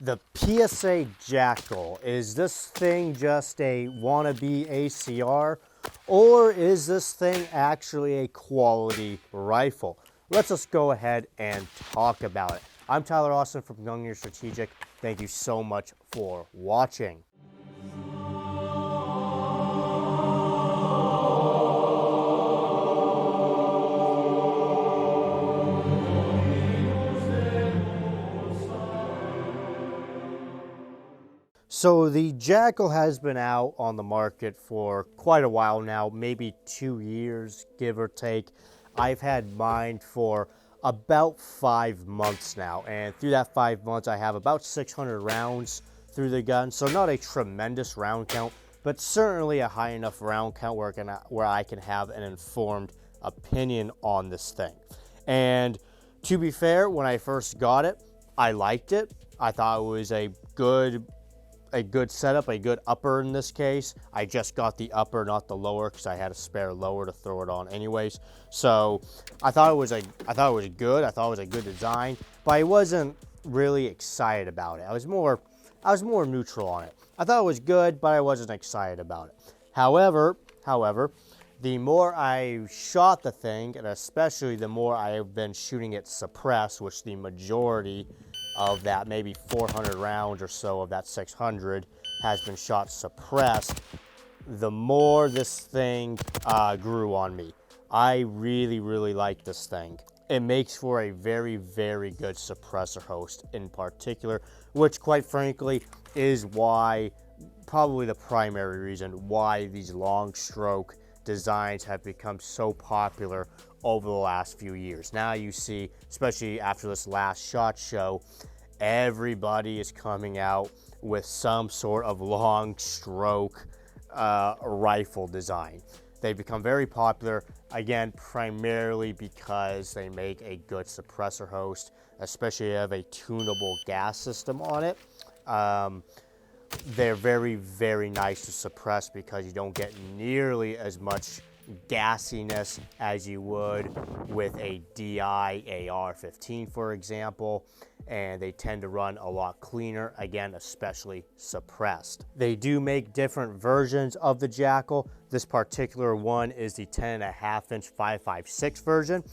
The PSA Jackl, is this thing just a wannabe ACR, or is this thing actually a quality rifle? Let's just go ahead and talk about it. I'm Tyler Austin from Young Year Strategic. Thank you so much for watching. So the Jackl has been out on the market for quite a while now, maybe 2 years, give or take. I've had mine for about 5 months now, and through that 5 months I have about 600 rounds through the gun. So not a tremendous round count, but certainly a high enough round count where I can have an informed opinion on this thing. And to be fair, when I first got it, I liked it. I thought it was a good setup, a good upper in this case. I just got the upper, not the lower, because I had a spare lower to throw it on anyways. So I thought it was good. I thought it was a good design, but I wasn't really excited about it. I was more neutral on it. I thought it was good, but I wasn't excited about it. However, the more I shot the thing, and especially the more I have been shooting it suppressed, which the majority of that, maybe 400 rounds or so of that 600 has been shot suppressed, the more this thing grew on me. I really like this thing. It makes for a very good suppressor host in particular, which quite frankly is why, probably the primary reason why these long stroke designs have become so popular over the last few years. Now you see, especially after this last SHOT Show, everybody is coming out with some sort of long stroke rifle design. They've become very popular, again, primarily because they make a good suppressor host, especially if you have a tunable gas system on it. They're very nice to suppress because you don't get nearly as much gassiness as you would with a DI AR-15, for example, and they tend to run a lot cleaner, again, especially suppressed. They do make different versions of the Jackl. This particular one is the 10.5-inch 5.56 version,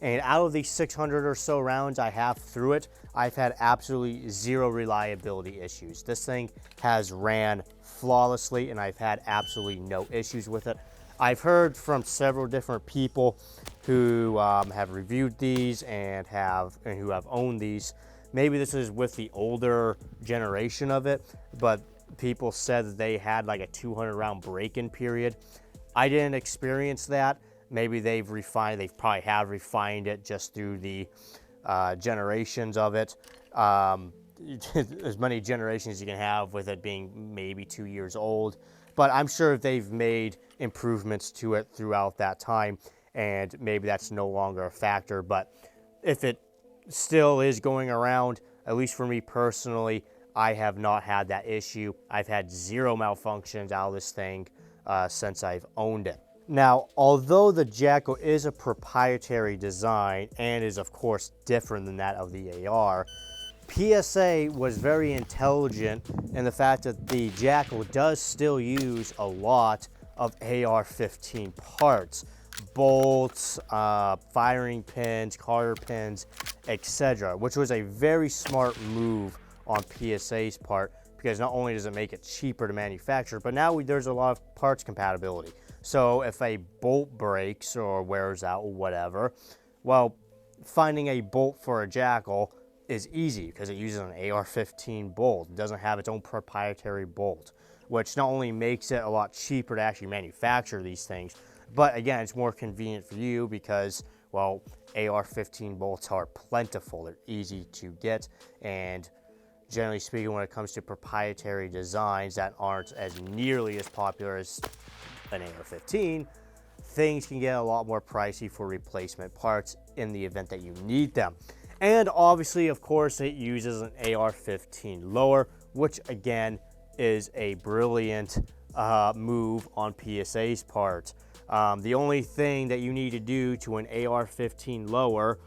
and out of the 600 or so rounds I have through it, I've had absolutely zero reliability issues. This thing has ran flawlessly, and I've had absolutely no issues with it. I've heard from several different people who have reviewed these and who have owned these. Maybe this is with the older generation of it, but people said that they had like a 200 round break-in period. I didn't experience that. Maybe they probably have refined it just through the generations of it. As many generations as you can have with it being maybe 2 years old. But I'm sure they've made improvements to it throughout that time, and maybe that's no longer a factor. But if it still is going around, at least for me personally, I have not had that issue. I've had zero malfunctions out of this thing since I've owned it. Now, although the Jackl is a proprietary design and is of course different than that of the AR, PSA was very intelligent in the fact that the Jackl does still use a lot of AR-15 parts, bolts, firing pins, carter pins, etc., which was a very smart move on PSA's part, because not only does it make it cheaper to manufacture, but now there's a lot of parts compatibility. So if a bolt breaks or wears out or whatever, well, finding a bolt for a Jackl is easy because it uses an AR-15 bolt. It doesn't have its own proprietary bolt, which not only makes it a lot cheaper to actually manufacture these things, but again, it's more convenient for you because, well, AR-15 bolts are plentiful. They're easy to get, and generally speaking, when it comes to proprietary designs that aren't as nearly as popular as an AR-15, things can get a lot more pricey for replacement parts in the event that you need them. And obviously, of course, it uses an AR-15 lower, which again is a brilliant move on PSA's part. The only thing that you need to do to an AR-15 lower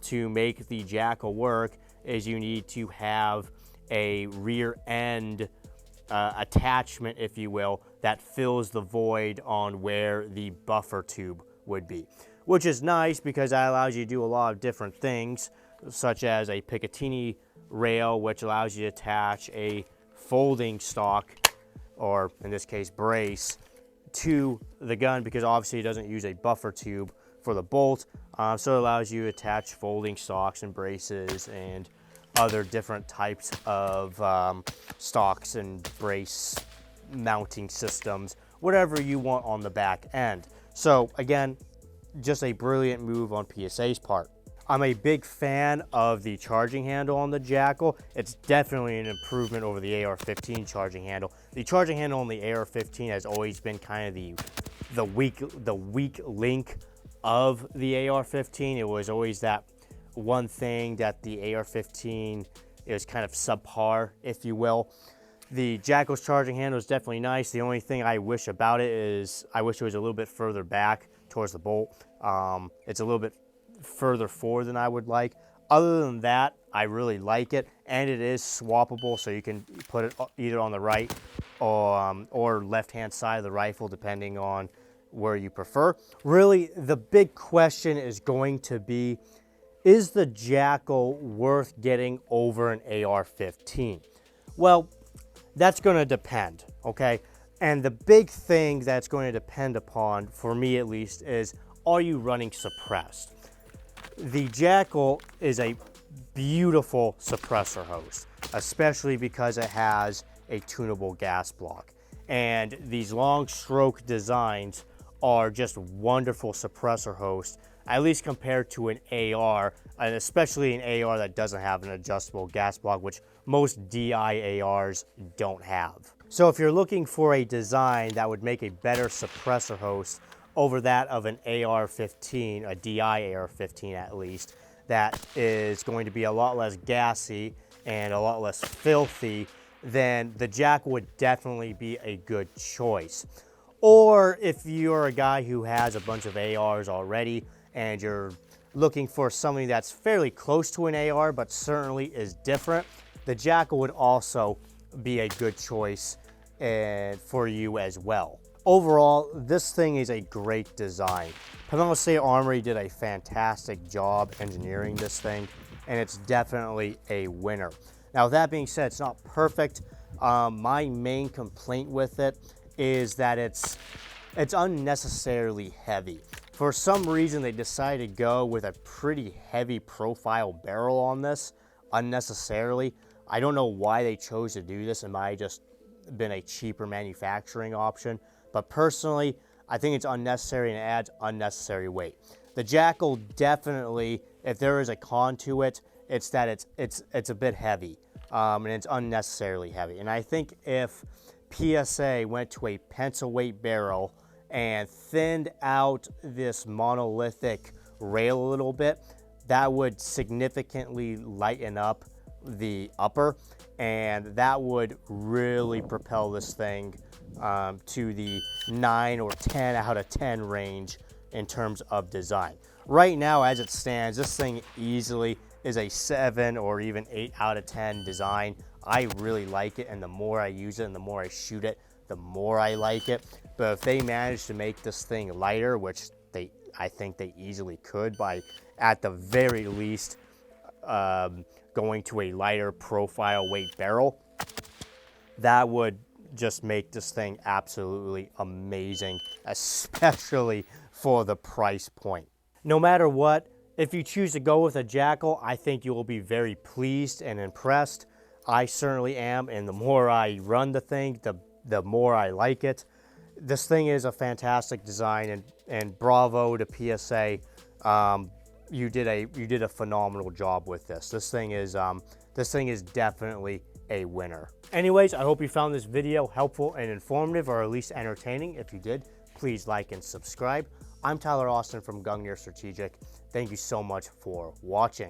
to make the Jackl work is you need to have a rear end attachment, if you will, that fills the void on where the buffer tube would be, which is nice because that allows you to do a lot of different things, such as a Picatinny rail, which allows you to attach a folding stock, or in this case brace, to the gun, because obviously it doesn't use a buffer tube for the bolt, so it allows you to attach folding stocks and braces and other different types of stocks and brace mounting systems, whatever you want on the back end. So again, just a brilliant move on PSA's part. I'm a big fan of the charging handle on the Jackl. It's definitely an improvement over the AR-15 charging handle. The charging handle on the AR-15 has always been kind of the weak link of the AR-15. It was always that one thing that the AR-15 is kind of subpar, if you will. The Jackl's charging handle is definitely nice. The only thing I wish about it is I wish it was a little bit further back towards the bolt. It's a little bit further forward than I would like. Other than that, I really like it, and it is swappable, so you can put it either on the right or left-hand side of the rifle, depending on where you prefer. Really, the big question is going to be, is the Jackl worth getting over an AR-15? Well, that's going to depend, okay? And the big thing that's going to depend upon, for me at least, is are you running suppressed? The Jackl is a beautiful suppressor host, especially because it has a tunable gas block. And these long stroke designs are just wonderful suppressor hosts, at least compared to an AR, and especially an AR that doesn't have an adjustable gas block, which most DI ARs don't have. So if you're looking for a design that would make a better suppressor host over that of an AR-15, a DI AR-15 at least, that is going to be a lot less gassy and a lot less filthy, then the Jackl would definitely be a good choice. Or if you're a guy who has a bunch of ARs already and you're looking for something that's fairly close to an AR but certainly is different, the Jackl would also be a good choice for you as well. Overall, this thing is a great design. Pomelo State Armory did a fantastic job engineering this thing, and it's definitely a winner. Now, with that being said, it's not perfect. My main complaint with it is that it's unnecessarily heavy. For some reason, they decided to go with a pretty heavy profile barrel on this, unnecessarily. I don't know why they chose to do this. It might have just been a cheaper manufacturing option. But personally, I think it's unnecessary and it adds unnecessary weight. The Jackl definitely, if there is a con to it, it's that it's a bit heavy, and it's unnecessarily heavy. And I think if PSA went to a pencil weight barrel and thinned out this monolithic rail a little bit, that would significantly lighten up the upper, and that would really propel this thing to the 9 or 10 out of 10 range in terms of design. Right now, as it stands, this thing easily is a 7 or even 8 out of 10 design. I really like it, and the more I use it and the more I shoot it, the more I like it. But if they manage to make this thing lighter, which I think they easily could by, at the very least, going to a lighter profile weight barrel, that would just make this thing absolutely amazing, especially for the price point. No matter what, if you choose to go with a Jackl, I think you will be very pleased and impressed. I certainly am, and the more I run the thing, the more I like it. This thing is a fantastic design, and bravo to PSA. You did a phenomenal job with this. This thing is definitely a winner. Anyways, I hope you found this video helpful and informative, or at least entertaining. If you did, please like and subscribe. I'm Tyler Austin from Gungnir Strategic. Thank you so much for watching.